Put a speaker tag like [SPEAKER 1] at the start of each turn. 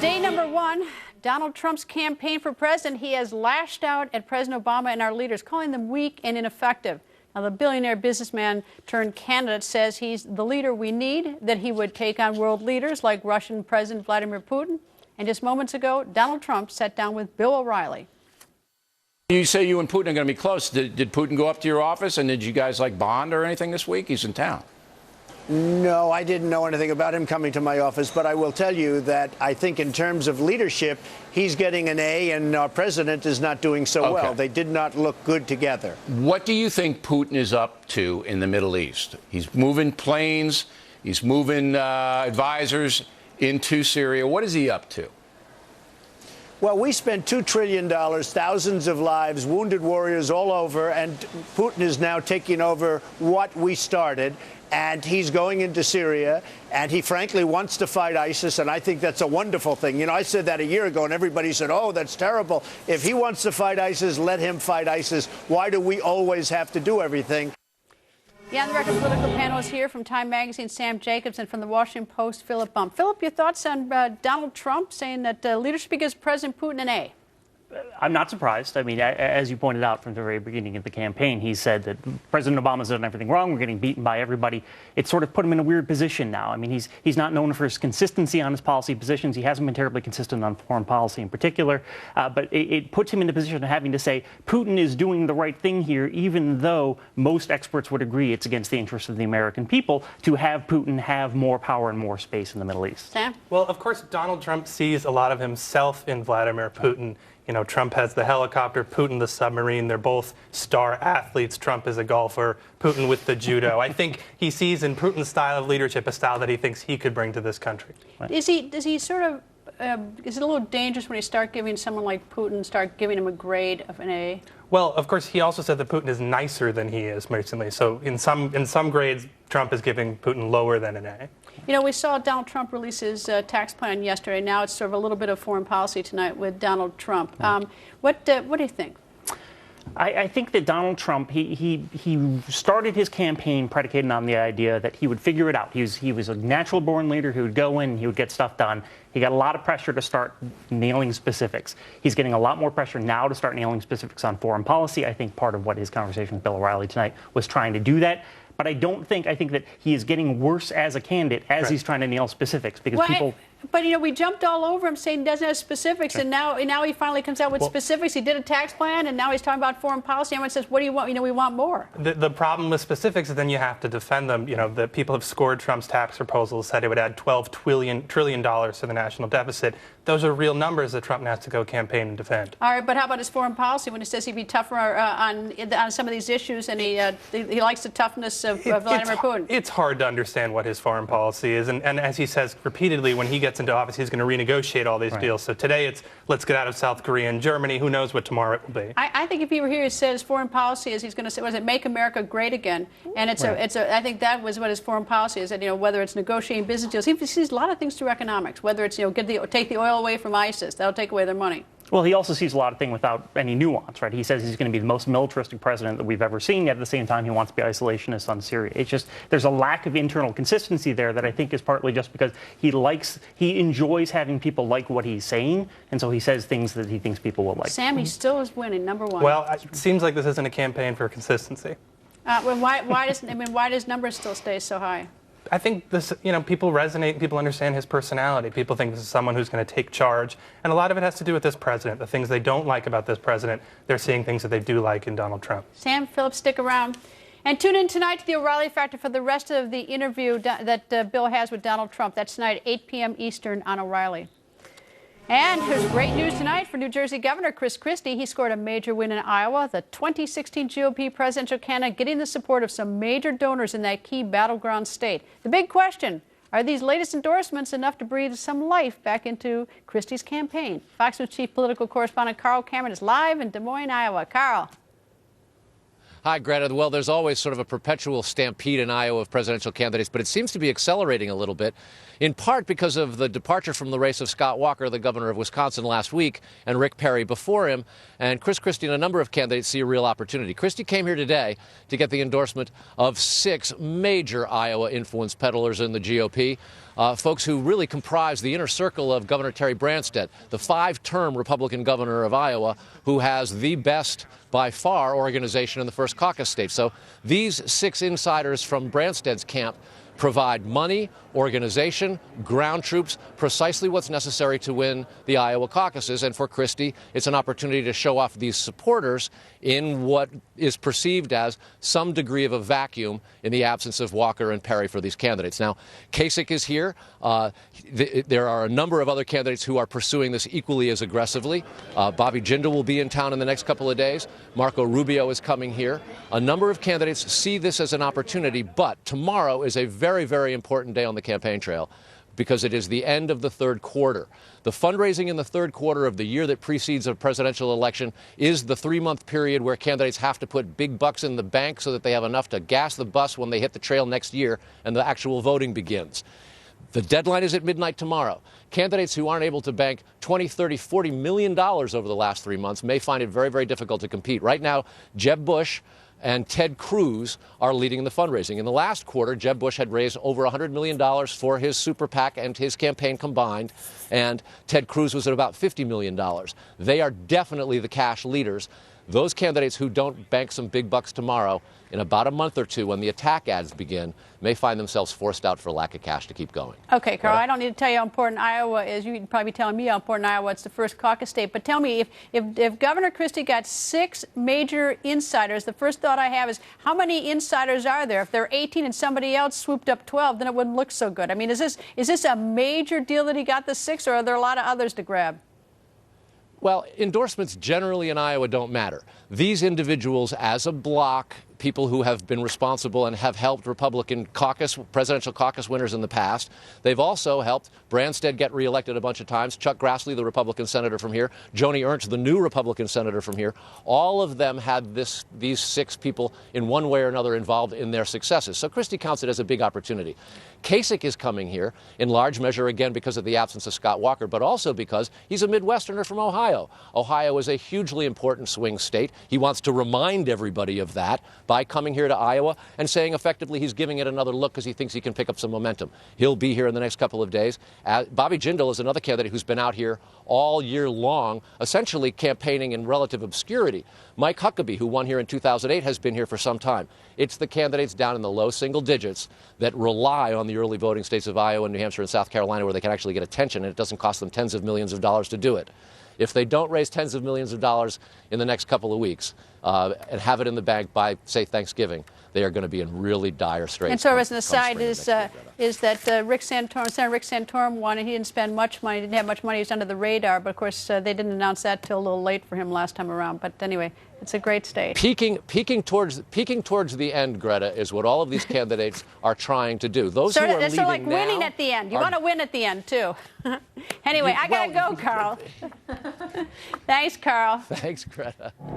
[SPEAKER 1] Day number one, Donald Trump's campaign for president. He has lashed out at President Obama and our leaders, calling them weak and ineffective. Now, the billionaire businessman turned candidate says he's the leader we need, that he would take on world leaders like Russian President Vladimir Putin. And just moments ago, Donald Trump sat down with Bill O'Reilly.
[SPEAKER 2] You say you and Putin are going to be close. Did Putin go up to your office, and did you guys bond or anything this week? He's in town.
[SPEAKER 3] No, I didn't know anything about him coming to my office, but I will tell you that I think in terms of leadership, he's getting an A and our president is not doing so well. They did not look good together.
[SPEAKER 2] What do you think Putin is up to in the Middle East? He's moving planes. He's moving advisors into Syria. What is he up to?
[SPEAKER 3] Well, we spent $2 trillion, thousands of lives, wounded warriors all over, and Putin is now taking over what we started. And he's going into Syria, and he frankly wants to fight ISIS, and I think that's a wonderful thing. You know, I said that a year ago, and everybody said, oh, that's terrible. If he wants to fight ISIS, let him fight ISIS. Why do we always have to do everything?
[SPEAKER 1] The On the Record political panel is here from Time Magazine, Sam Jacobs, and from the Washington Post, Philip Bump. Philip, your thoughts on Donald Trump saying that leadership gives President Putin an A?
[SPEAKER 4] I'm not surprised. I mean, as you pointed out from the very beginning of the campaign, he said that President Obama's done everything wrong. We're getting beaten by everybody. It sort of put him in a weird position now. I mean, he's not known for his consistency on his policy positions. He hasn't been terribly consistent on foreign policy in particular. But it puts him in the position of having to say Putin is doing the right thing here, even though most experts would agree it's against the interests of the American people to have Putin have more power and more space in the Middle East.
[SPEAKER 1] Sam?
[SPEAKER 5] Well, of course, Donald Trump sees a lot of himself in Vladimir Putin. You know, Trump has the helicopter, Putin the submarine. They're both star athletes. Trump is a golfer, Putin with the judo. I think he sees in Putin's style of leadership a style that he thinks he could bring to this country.
[SPEAKER 1] Does he sort of, is it a little dangerous when you start giving someone like Putin, start giving him a grade of an A?
[SPEAKER 5] Well, of course, he also said that Putin is nicer than he is recently. So in some grades, Trump is giving Putin lower than an A.
[SPEAKER 1] You know, we saw Donald Trump release his tax plan yesterday. Now it's sort of a little bit of foreign policy tonight with Donald Trump. What do you think?
[SPEAKER 4] I think that Donald Trump, he started his campaign predicated on the idea that he would figure it out. He was a natural-born leader who would go in and he would get stuff done. He got a lot of pressure to start nailing specifics. He's getting a lot more pressure now to start nailing specifics on foreign policy. I think part of what his conversation with Bill O'Reilly tonight was trying to do that. But I think that he is getting worse as a candidate as he's trying to nail specifics because people.
[SPEAKER 1] But, you know, we jumped all over him saying he doesn't have specifics, and now he finally comes out with specifics. He did a tax plan, and now he's talking about foreign policy. Everyone says, what do you want? You know, we want more.
[SPEAKER 5] The problem with specifics is then you have to defend them. You know, the people have scored Trump's tax proposals, said it would add $12 trillion to the national deficit. Those are real numbers that Trump has to go campaign and defend.
[SPEAKER 1] All right, but how about his foreign policy when he says he'd be tougher on some of these issues, and he likes the toughness of Vladimir Putin?
[SPEAKER 5] It's hard to understand what his foreign policy is, and as he says repeatedly, when he gets into office, he's going to renegotiate all these deals. So today it's let's get out of South Korea and Germany. Who knows what tomorrow it will be?
[SPEAKER 1] I think if he were here, he said his foreign policy is he's going to say, was it make America great again? And I think that was what his foreign policy is. That, you know, whether it's negotiating business deals, he sees a lot of things through economics. Whether it's, you know, take the oil away from ISIS, that'll take away their money.
[SPEAKER 4] Well, he also sees a lot of things without any nuance, right? He says he's going to be the most militaristic president that we've ever seen, yet at the same time he wants to be isolationist on Syria. It's just, there's a lack of internal consistency there that I think is partly just because he enjoys having people like what he's saying, and so he says things that he thinks people will like.
[SPEAKER 1] Sam, he still is winning, number one.
[SPEAKER 5] Well, it seems like this isn't a campaign for consistency.
[SPEAKER 1] Why does numbers still stay so high?
[SPEAKER 5] I think this, you know, people resonate, people understand his personality. People think this is someone who's going to take charge. And a lot of it has to do with this president. The things they don't like about this president, they're seeing things that they do like in Donald Trump.
[SPEAKER 1] Sam, Philip, stick around. And tune in tonight to the O'Reilly Factor for the rest of the interview that Bill has with Donald Trump. That's tonight at 8 p.m. Eastern on O'Reilly. And here's great news tonight for New Jersey Governor Chris Christie. He scored a major win in Iowa. The 2016 GOP presidential candidate getting the support of some major donors in that key battleground state. The big question, are these latest endorsements enough to breathe some life back into Christie's campaign? Fox News chief political correspondent Carl Cameron is live in Des Moines, Iowa. Carl.
[SPEAKER 6] Hi, Greta. Well, there's always sort of a perpetual stampede in Iowa of presidential candidates, but it seems to be accelerating a little bit, in part because of the departure from the race of Scott Walker, the governor of Wisconsin, last week, and Rick Perry before him. And Chris Christie and a number of candidates see a real opportunity. Christie came here today to get the endorsement of 6 major Iowa influence peddlers in the GOP. folks who really comprise the inner circle of Governor Terry Branstad, the 5-term Republican governor of Iowa, who has the best, by far, organization in the first caucus state. So these 6 insiders from Branstad's camp provide money, organization, ground troops, precisely what's necessary to win the Iowa caucuses. And for Christie, it's an opportunity to show off these supporters in what is perceived as some degree of a vacuum in the absence of Walker and Perry for these candidates. Now, Kasich is here. There are a number of other candidates who are pursuing this equally as aggressively. Bobby Jindal will be in town in the next couple of days. Marco Rubio is coming here. A number of candidates see this as an opportunity, but tomorrow is a very, very important day on the campaign trail because it is the end of the third quarter. The fundraising in the third quarter of the year that precedes a presidential election is the 3-month period where candidates have to put big bucks in the bank so that they have enough to gas the bus when they hit the trail next year and the actual voting begins. The deadline is at midnight tomorrow. Candidates who aren't able to bank $20, $30, $40 million over the last 3 months may find it very, very difficult to compete. Right now, Jeb Bush and Ted Cruz are leading the fundraising. In the last quarter, Jeb Bush had raised over $100 million for his super PAC and his campaign combined, and Ted Cruz was at about $50 million. They are definitely the cash leaders. Those candidates who don't bank some big bucks tomorrow, in about a month or two, when the attack ads begin, may find themselves forced out for lack of cash to keep going.
[SPEAKER 1] Okay, Carl, I don't need to tell you how important Iowa is. You can probably be telling me how important Iowa is. It's the first caucus state. But tell me, if Governor Christie got 6 major insiders, the first thought I have is, how many insiders are there? If there are 18 and somebody else swooped up 12, then it wouldn't look so good. I mean, is this a major deal that he got the 6, or are there a lot of others to grab?
[SPEAKER 6] Well, endorsements generally in Iowa don't matter. These individuals, as a bloc, people who have been responsible and have helped Republican presidential caucus winners in the past. They've also helped Branstad get reelected a bunch of times, Chuck Grassley, the Republican senator from here, Joni Ernst, the new Republican senator from here. All of them had these 6 people in one way or another involved in their successes. So Christie counts it as a big opportunity. Kasich is coming here in large measure, again, because of the absence of Scott Walker, but also because he's a Midwesterner from Ohio. Ohio is a hugely important swing state. He wants to remind everybody of that by coming here to Iowa and saying effectively he's giving it another look because he thinks he can pick up some momentum. He'll be here in the next couple of days. Bobby Jindal is another candidate who's been out here all year long, essentially campaigning in relative obscurity. Mike Huckabee, who won here in 2008, has been here for some time. It's the candidates down in the low single digits that rely on the early voting states of Iowa, New Hampshire, and South Carolina, where they can actually get attention, and it doesn't cost them tens of millions of dollars to do it. If they don't raise tens of millions of dollars in the next couple of weeks and have it in the bank by, say, Thanksgiving, they are going to be in really dire straits.
[SPEAKER 1] And so, as an aside, is that Senator Rick Santorum won, and he didn't spend much money, didn't have much money, he was under the radar, but of course they didn't announce that till a little late for him last time around. But anyway, it's a great state.
[SPEAKER 6] Peaking towards the end, Greta, is what all of these candidates are trying to do. Those who are leading
[SPEAKER 1] so like winning
[SPEAKER 6] now
[SPEAKER 1] at the end. You want to win at the end, too. Anyway, I got to go, Carl. Thanks, Carl.
[SPEAKER 6] Thanks, Greta.